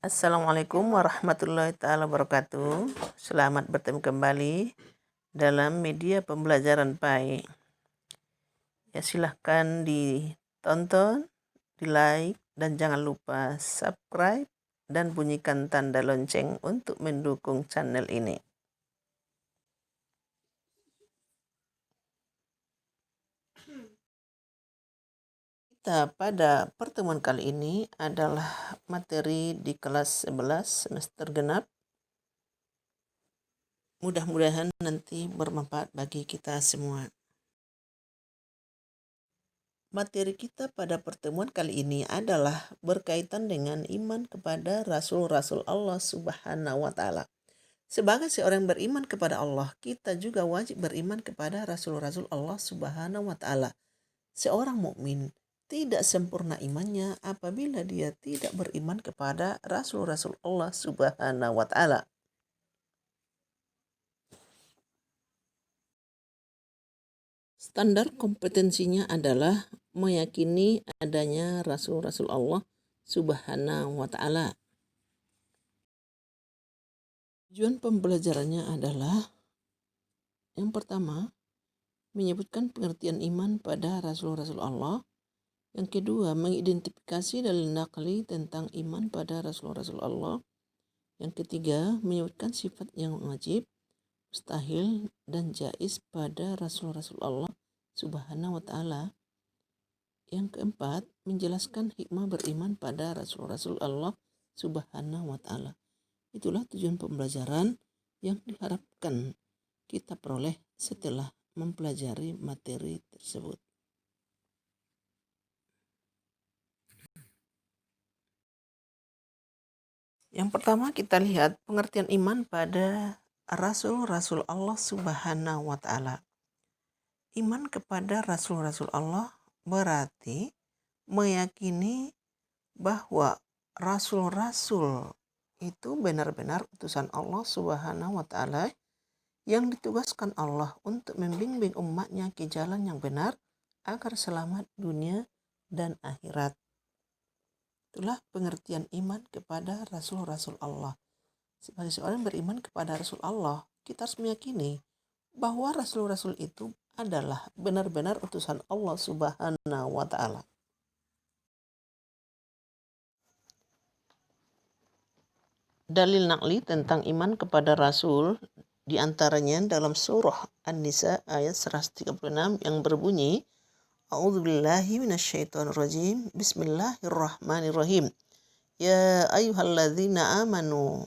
Assalamualaikum warahmatullahi taala wabarakatuh. Selamat bertemu kembali dalam media pembelajaran Pai. Ya, silahkan ditonton, di like, dan jangan lupa subscribe dan bunyikan tanda lonceng untuk mendukung channel ini. Kita pada pertemuan kali ini adalah materi di kelas 11 semester genap. Mudah-mudahan nanti bermanfaat bagi kita semua. Materi kita pada pertemuan kali ini adalah berkaitan dengan iman kepada Rasul-Rasul Allah Subhanahu wa Ta'ala. Sebagai seorang yang beriman kepada Allah, kita juga wajib beriman kepada Rasul-Rasul Allah Subhanahu wa Ta'ala. Seorang mukmin tidak sempurna imannya apabila dia tidak beriman kepada Rasul-Rasul Allah Subhanahu wa Ta'ala. Standar kompetensinya adalah meyakini adanya Rasul-Rasul Allah Subhanahu wa Ta'ala. Tujuan pembelajarannya adalah yang pertama, menyebutkan pengertian iman pada Rasul-Rasul Allah. Yang kedua, mengidentifikasi dalil naqli tentang iman pada Rasul-Rasul Allah. Yang ketiga, menyebutkan sifat yang wajib, mustahil, dan jaiz pada Rasul-Rasul Allah Subhanahu wa Ta'ala. Yang keempat, menjelaskan hikmah beriman pada Rasul-Rasul Allah Subhanahu wa Ta'ala. Itulah tujuan pembelajaran yang diharapkan kita peroleh setelah mempelajari materi tersebut. Yang pertama kita lihat pengertian iman pada Rasul-Rasul Allah Subhanahu wa Ta'ala. Iman kepada Rasul-Rasul Allah berarti meyakini bahwa Rasul-Rasul itu benar-benar utusan Allah Subhanahu wa Ta'ala yang ditugaskan Allah untuk membimbing umatnya ke jalan yang benar agar selamat dunia dan akhirat. Itulah pengertian iman kepada Rasul-Rasul Allah. Sebagai seorang beriman kepada Rasul Allah, kita harus meyakini bahwa Rasul-Rasul itu adalah benar-benar utusan Allah Subhanahu wa Ta'ala. Dalil naqli tentang iman kepada Rasul diantaranya dalam surah An-Nisa ayat 136 yang berbunyi, A'udzubillahi minasyaitonirrajim, Bismillahirrahmanirrahim. Ya ayyuhalladzina amanu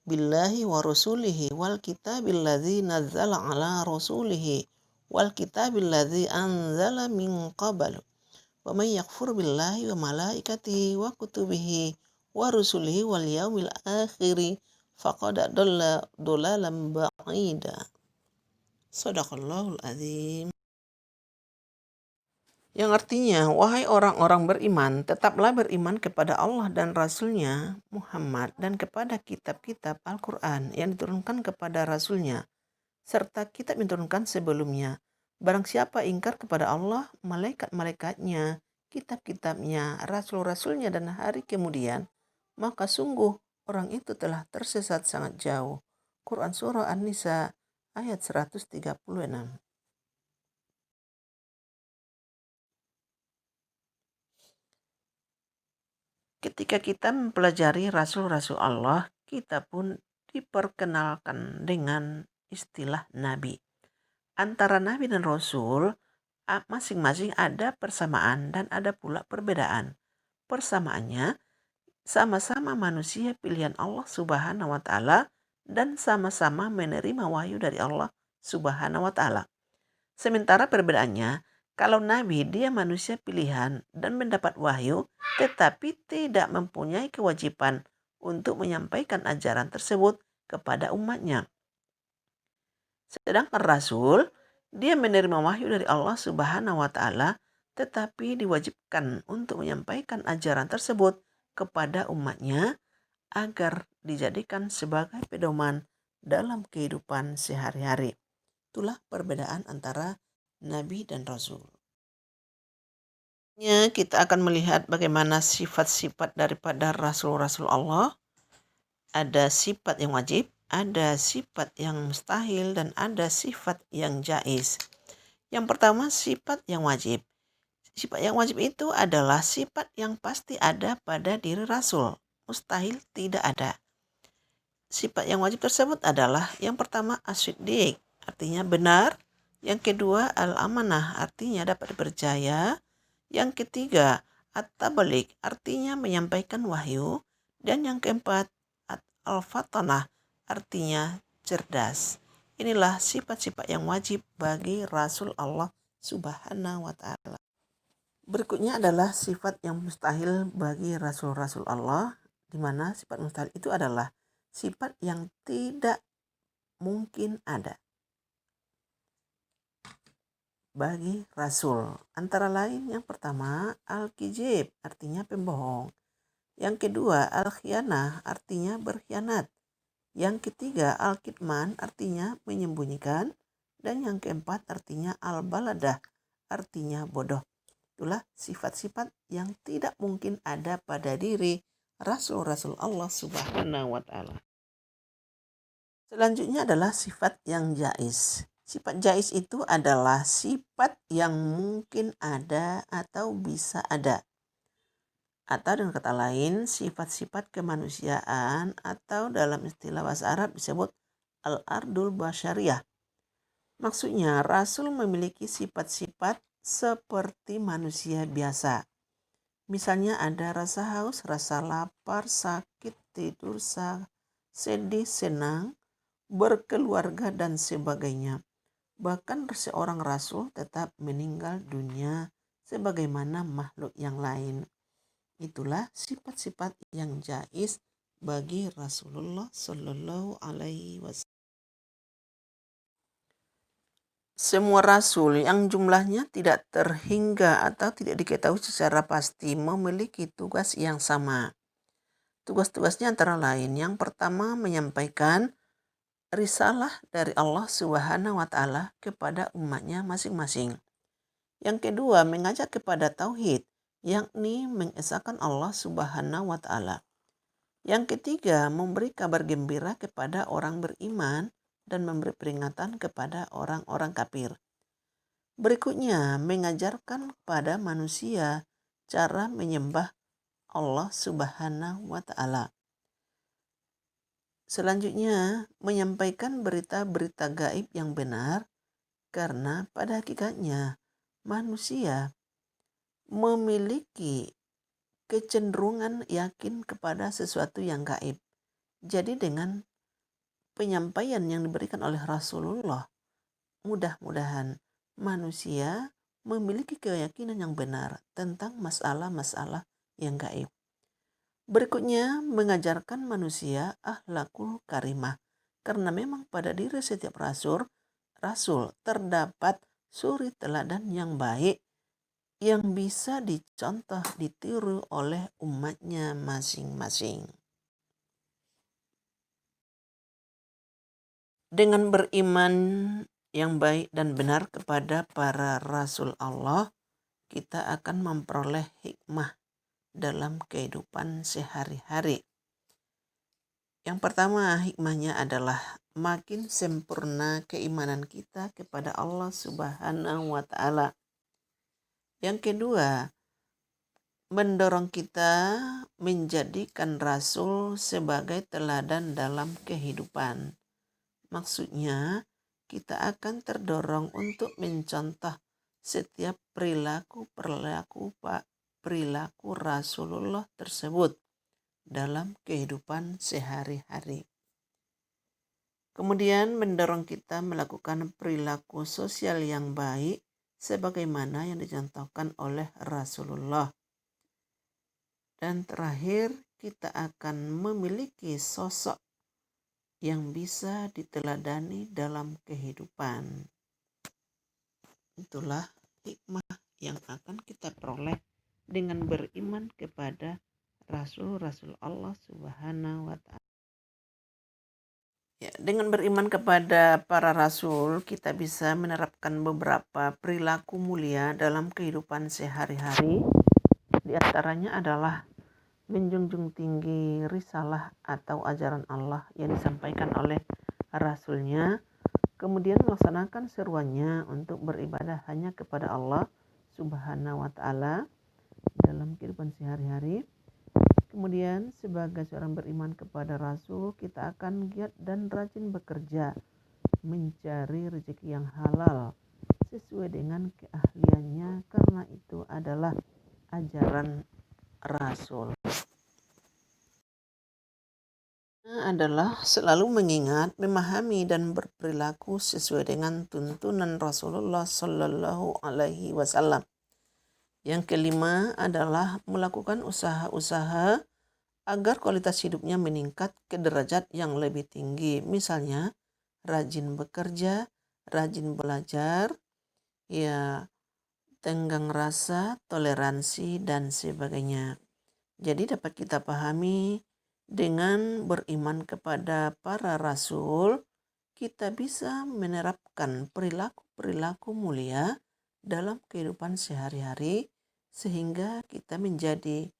billahi wa rasulihi wal kitabil ladzi nazzala ala rasulihi wal kitabil ladzi anzala min qablu. Wa may yakfur billahi wa malaikatihi wa kutubihi wa rusulihi wal yaumil akhiri faqad dalla dolalan ba'ida. Shadaqallahul azim. Yang artinya, wahai orang-orang beriman, tetaplah beriman kepada Allah dan Rasulnya Muhammad dan kepada kitab-kitab Al-Quran yang diturunkan kepada Rasulnya, serta kitab yang diturunkan sebelumnya. Barang siapa ingkar kepada Allah, malaikat-malaikatnya, kitab-kitabnya, rasul-rasulnya, dan hari kemudian, maka sungguh orang itu telah tersesat sangat jauh. Quran Surah An-Nisa ayat 136. Ketika kita mempelajari Rasul-Rasul Allah, kita pun diperkenalkan dengan istilah Nabi. Antara Nabi dan Rasul, masing-masing ada persamaan dan ada pula perbedaan. Persamaannya, sama-sama manusia pilihan Allah Subhanahu wa Ta'ala dan sama-sama menerima wahyu dari Allah Subhanahu wa Ta'ala. Sementara perbedaannya, kalau Nabi dia manusia pilihan dan mendapat wahyu, tetapi tidak mempunyai kewajiban untuk menyampaikan ajaran tersebut kepada umatnya. Sedangkan Rasul, dia menerima wahyu dari Allah Subhanahu wa Ta'ala, tetapi diwajibkan untuk menyampaikan ajaran tersebut kepada umatnya agar dijadikan sebagai pedoman dalam kehidupan sehari-hari. Itulah perbedaan antara Nabi dan Rasul. Kita akan melihat bagaimana sifat-sifat daripada Rasul-Rasul Allah. Ada sifat yang wajib, ada sifat yang mustahil, dan ada sifat yang jaiz. Yang pertama, sifat yang wajib. Sifat yang wajib itu adalah sifat yang pasti ada pada diri Rasul. Mustahil tidak ada. Sifat yang wajib tersebut adalah yang pertama as-siddiq, artinya benar. Yang kedua al-amanah, artinya dapat dipercaya. Yang ketiga at-tabligh, artinya menyampaikan wahyu. Dan yang keempat al-fatanah, artinya cerdas. Inilah sifat-sifat yang wajib bagi Rasul Allah Subhanahu wa ta'ala. Berikutnya adalah sifat yang mustahil bagi Rasul-Rasul Allah, di mana sifat mustahil itu adalah sifat yang tidak mungkin ada bagi Rasul. Antara lain yang pertama al-kizib, artinya pembohong. Yang kedua al-khianah, artinya berkhianat. Yang ketiga al-kitman, artinya menyembunyikan. Dan yang keempat artinya al-baladah, artinya bodoh. Itulah sifat-sifat yang tidak mungkin ada pada diri Rasul-Rasul Allah Subhanahu wa ta'ala. Selanjutnya adalah sifat yang jaiz. Sifat jaiz itu adalah sifat yang mungkin ada atau bisa ada. Atau dengan kata lain, sifat-sifat kemanusiaan atau dalam istilah bahasa Arab disebut al-ardul basyariyah. Maksudnya, Rasul memiliki sifat-sifat seperti manusia biasa. Misalnya ada rasa haus, rasa lapar, sakit, tidur, sedih, senang, berkeluarga, dan sebagainya. Bahkan seorang Rasul tetap meninggal dunia sebagaimana makhluk yang lain. Itulah sifat-sifat yang jaiz bagi Rasulullah Shallallahu Alaihi Wasallam. Semua rasul yang jumlahnya tidak terhingga atau tidak diketahui secara pasti memiliki tugas yang sama. Tugas-tugasnya antara lain, yang pertama menyampaikan risalah dari Allah Subhanahu wa ta'ala kepada umatnya masing-masing. Yang kedua mengajak kepada tauhid, yakni mengesahkan Allah Subhanahu wa ta'ala. Yang ketiga memberi kabar gembira kepada orang beriman dan memberi peringatan kepada orang-orang kafir. Berikutnya mengajarkan kepada manusia cara menyembah Allah Subhanahu wa ta'ala. Selanjutnya menyampaikan berita-berita gaib yang benar, karena pada hakikatnya manusia memiliki kecenderungan yakin kepada sesuatu yang gaib. Jadi dengan penyampaian yang diberikan oleh Rasulullah, mudah-mudahan manusia memiliki keyakinan yang benar tentang masalah-masalah yang gaib. Berikutnya mengajarkan manusia akhlakul karimah, karena memang pada diri setiap rasul terdapat suri teladan yang baik yang bisa dicontoh, ditiru oleh umatnya masing-masing. Dengan beriman yang baik dan benar kepada para rasul Allah, kita akan memperoleh hikmah dalam kehidupan sehari-hari. Yang pertama, hikmahnya adalah makin sempurna keimanan kita kepada Allah Subhanahu wa ta'ala. Yang kedua, mendorong kita menjadikan Rasul sebagai teladan dalam kehidupan. Maksudnya, kita akan terdorong untuk mencontoh setiap perilaku Rasulullah tersebut dalam kehidupan sehari-hari. Kemudian mendorong kita melakukan perilaku sosial yang baik sebagaimana yang dicontohkan oleh Rasulullah. Dan terakhir, kita akan memiliki sosok yang bisa diteladani dalam kehidupan. Itulah hikmah yang akan kita peroleh dengan beriman kepada Rasul-Rasul Allah Subhanahu wa ta'ala. Ya, dengan beriman kepada para rasul, kita bisa menerapkan beberapa perilaku mulia dalam kehidupan sehari-hari. Di antaranya adalah menjunjung tinggi risalah atau ajaran Allah yang disampaikan oleh Rasulnya, kemudian melaksanakan seruannya untuk beribadah hanya kepada Allah Subhanahu wa Ta'ala dalam kehidupan sehari-hari. Kemudian sebagai seorang beriman kepada Rasul, kita akan giat dan rajin bekerja mencari rezeki yang halal sesuai dengan keahliannya, karena itu adalah ajaran Rasul. Adalah selalu mengingat, memahami dan berperilaku sesuai dengan tuntunan Rasulullah Sallallahu Alaihi Wasallam. Yang kelima adalah melakukan usaha-usaha agar kualitas hidupnya meningkat ke derajat yang lebih tinggi. Misalnya, rajin bekerja, rajin belajar, ya, tenggang rasa, toleransi, dan sebagainya. Jadi dapat kita pahami, dengan beriman kepada para rasul, kita bisa menerapkan perilaku-perilaku mulia dalam kehidupan sehari-hari, sehingga kita menjadi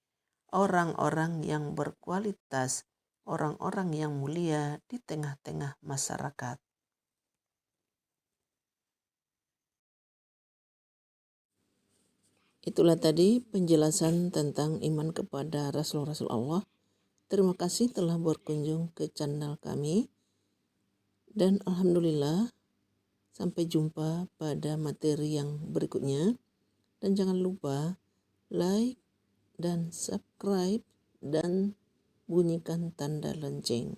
orang-orang yang berkualitas, orang-orang yang mulia di tengah-tengah masyarakat. Itulah tadi penjelasan tentang iman kepada Rasul-Rasul Allah. Terima kasih telah berkunjung ke channel kami. Dan Alhamdulillah, sampai jumpa pada materi yang berikutnya. Dan jangan lupa like dan subscribe dan bunyikan tanda lonceng.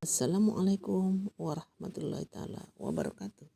Assalamualaikum warahmatullahi wabarakatuh.